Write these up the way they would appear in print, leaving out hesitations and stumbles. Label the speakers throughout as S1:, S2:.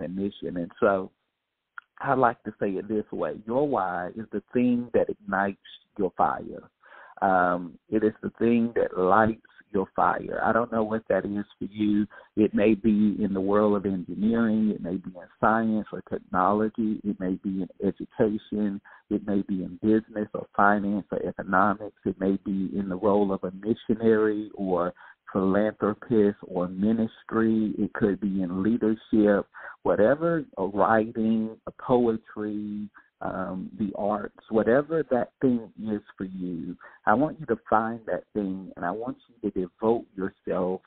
S1: and mission. And so I like to say it this way. Your why is the thing that ignites your fire. It is the thing that lights your fire. I don't know what that is for you. It may be in the world of engineering. It may be in science or technology. It may be in education. It may be in business or finance or economics. It may be in the role of a missionary or philanthropist or ministry. It could be in leadership, whatever, a writing, a poetry, the arts, whatever that thing is for you. I want you to find that thing, and I want you to devote yourself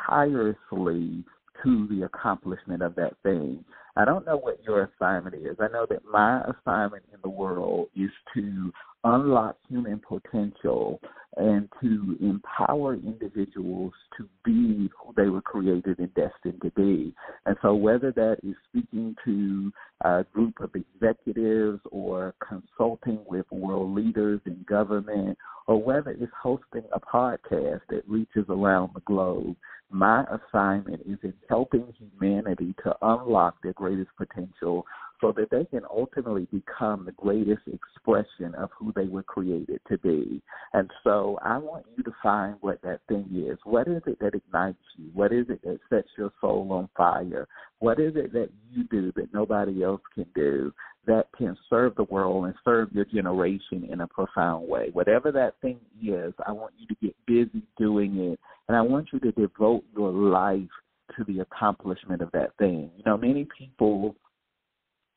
S1: tirelessly to the accomplishment of that thing. I don't know what your assignment is. I know that my assignment in the world is to unlock human potential and to empower individuals to be who they were created and destined to be. And so whether that is speaking to a group of executives or consulting with world leaders in government, or whether it's hosting a podcast that reaches around the globe, my assignment is in helping humanity to unlock their greatest potential so that they can ultimately become the greatest expression of who they were created to be. And so I want you to find what that thing is. What is it that ignites you? What is it that sets your soul on fire? What is it that you do that nobody else can do that can serve the world and serve your generation in a profound way? Whatever that thing is, I want you to get busy doing it, and I want you to devote your life to the accomplishment of that thing. You know, many people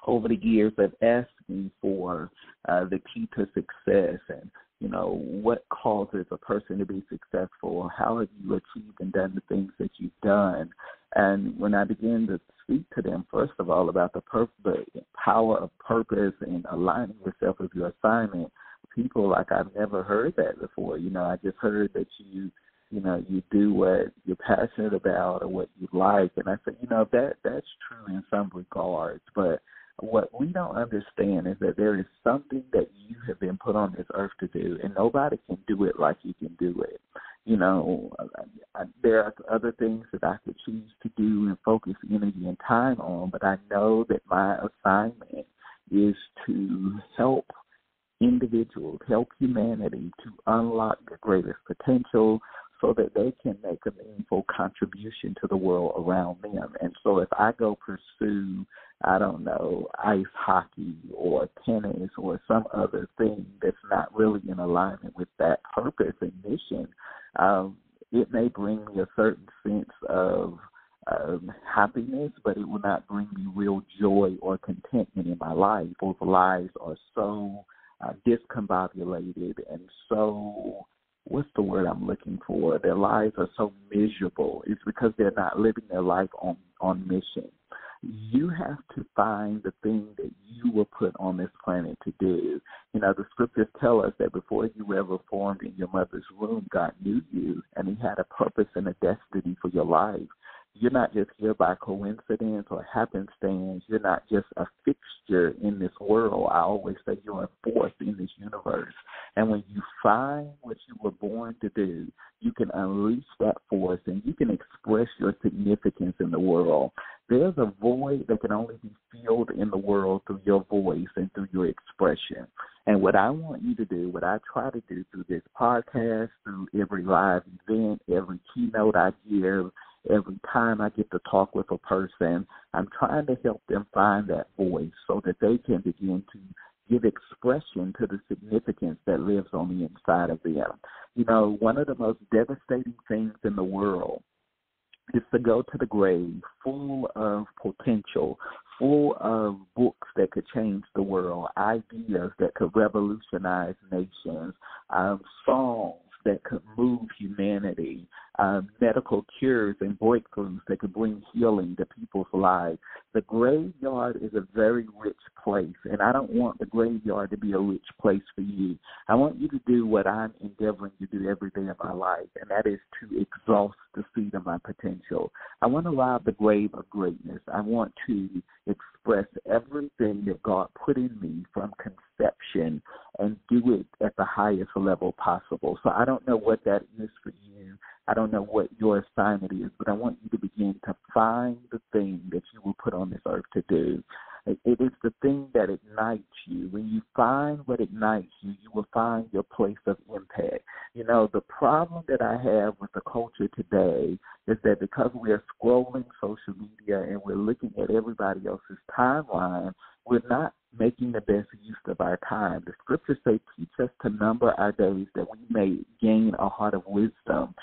S1: over the years have asked me for the key to success and, you know, what causes a person to be successful? How have you achieved and done the things that you've done? And when I began to speak to them, first of all, about the power of purpose and aligning yourself with your assignment, people like, I've never heard that before. You know, I just heard that you do what you're passionate about or what you like. And I said, you know, that's true in some regards, but what we don't understand is that there is something that you have been put on this earth to do, and nobody can do it like you can do it. You know, there are other things that I could choose to do and focus energy and time on, but I know that my assignment is to help individuals, help humanity to unlock their greatest potential so that they can make a meaningful contribution to the world around them. And so if I go pursue, I don't know, ice hockey or tennis or some other thing that's not really in alignment with that purpose and mission, it may bring me a certain sense of happiness, but it will not bring me real joy or contentment in my life. Those lives are so discombobulated and so, what's the word I'm looking for? Their lives are so miserable. It's because they're not living their life on mission. You have to find the thing that you were put on this planet to do. You know, the scriptures tell us that before you were ever formed in your mother's womb, God knew you, and he had a purpose and a destiny for your life. You're not just here by coincidence or happenstance. You're not just a fixture in this world. I always say you're a force in this universe. And when you find what you were born to do, you can unleash that force and you can express your significance in the world. There's a void that can only be filled in the world through your voice and through your expression. And what I want you to do, what I try to do through this podcast, through every live event, every keynote I give, every time I get to talk with a person, I'm trying to help them find that voice so that they can begin to give expression to the significance that lives on the inside of them. You know, one of the most devastating things in the world is to go to the grave full of potential, full of books that could change the world, ideas that could revolutionize nations, songs that could move humanity, medical cures and breakthroughs that could bring healing to people's lives. The graveyard is a very rich place, and I don't want the graveyard to be a rich place for you. I want you to do what I'm endeavoring to do every day of my life, and that is to exhaust the seed of my potential. I want to rob the grave of greatness. I want to express everything that God put in me from conception and do it at the highest level possible. So I don't know what that is for you. I don't know what your assignment is, but I want you to begin to find the thing that you were put on this earth to do. It is the thing that ignites you. When you find what ignites you, you will find your place of impact. You know, the problem that I have with the culture today is that because we are scrolling social media and we're looking at everybody else's timeline, we're not making the best use of our time. The scriptures say, teach us to number our days that we may gain a heart of wisdom.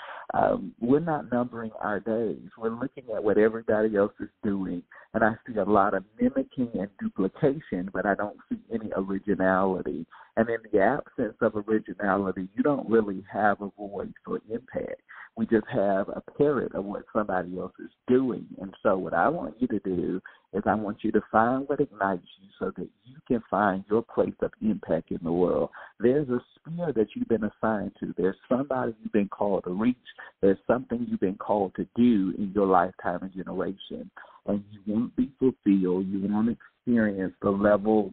S1: We're not numbering our days. We're looking at what everybody else is doing, and I see a lot of mimicking and duplication, but I don't see any originality. And in the absence of originality, you don't really have a voice or impact. We just have a parrot of what somebody else is doing. And so what I want you to do is I want you to find what ignites you so that you can find your place of impact in the world. There's a sphere that you've been assigned to. There's somebody you've been called to reach. There's something you've been called to do in your lifetime and generation. And you won't be fulfilled. You won't experience the level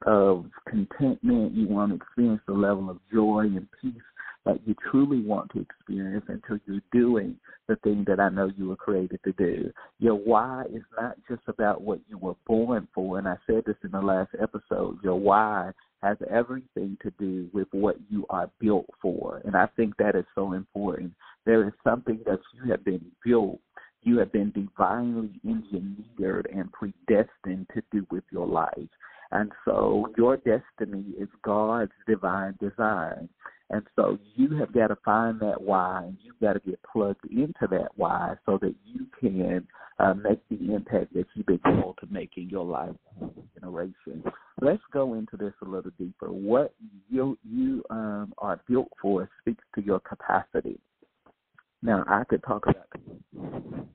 S1: of contentment. You won't experience the level of joy and peace that you truly want to experience until you're doing the thing that I know you were created to do. Your why is not just about what you were born for, and I said this in the last episode. Your why has everything to do with what you are built for, and I think that is so important. There is something that you have been built, you have been divinely engineered and predestined to do with your life. And so your destiny is God's divine design. And so you have got to find that why, and you've got to get plugged into that why so that you can make the impact that you've been called to make in your life generation. Let's go into this a little deeper. What you are built for speaks to your capacity. Now, I could talk about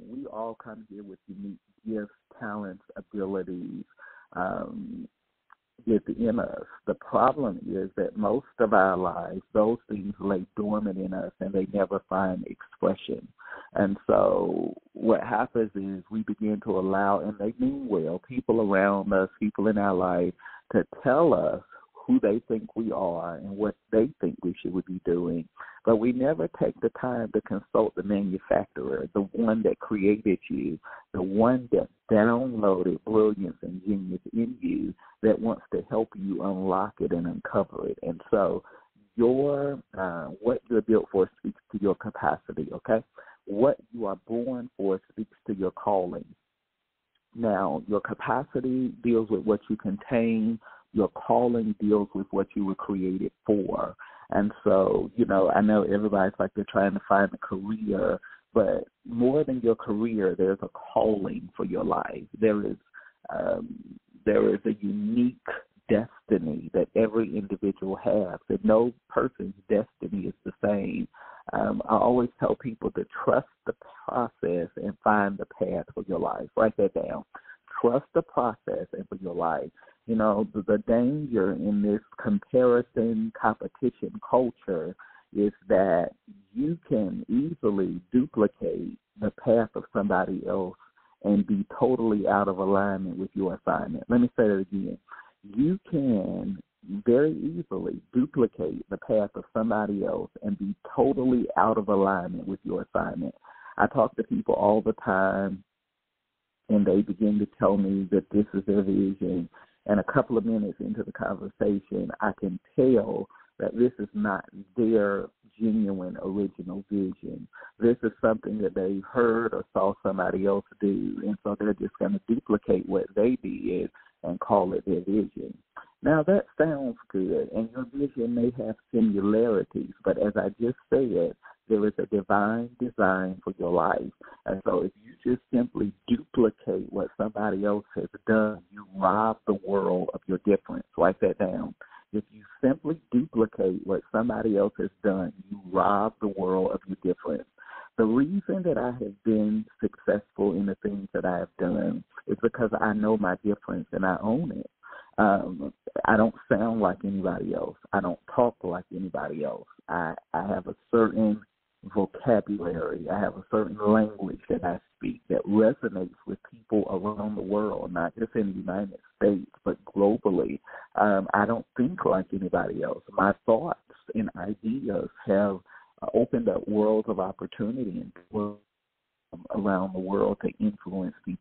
S1: we all come here with unique gifts, talents, abilities, within us. The problem is that most of our lives, those things lay dormant in us and they never find expression. And so what happens is we begin to allow, and they mean well, people around us, people in our life, to tell us who they think we are and what they think we should be doing. But we never take the time to consult the manufacturer, the one that created you, the one that downloaded brilliance and genius in you, that wants to help you unlock it and uncover it. And so what you're built for speaks to your capacity, okay? What you are born for speaks to your calling. Now, your capacity deals with what you contain. Your calling deals with what you were created for. And so, I know everybody's like they're trying to find a career, but more than your career, there's a calling for your life. There is a unique destiny that every individual has, and no person's destiny is the same. I always tell people to trust the process and find the path for your life. Write that down. Trust the process and for your life. The danger in this comparison, competition culture is that you can easily duplicate the path of somebody else and be totally out of alignment with your assignment. Let me say that again. You can very easily duplicate the path of somebody else and be totally out of alignment with your assignment. I talk to people all the time, and they begin to tell me that this is their vision. And a couple of minutes into the conversation, I can tell that this is not their genuine original vision. This is something that they heard or saw somebody else do, and so they're just going to duplicate what they did and call it their vision. Now, that sounds good, and your vision may have similarities, but as I just said, there is a divine design for your life. And so if you just simply duplicate what somebody else has done, you rob the world of your difference. Write that down. If you simply duplicate what somebody else has done, you rob the world of your difference. The reason that I have been successful in the things that I have done is because I know my difference and I own it. I don't sound like anybody else. I don't talk like anybody else. I have a certain vocabulary. I have a certain language that I speak that resonates with people around the world, not just in the United States, but globally. I don't think like anybody else. My thoughts and ideas have opened up worlds of opportunity and around the world to influence these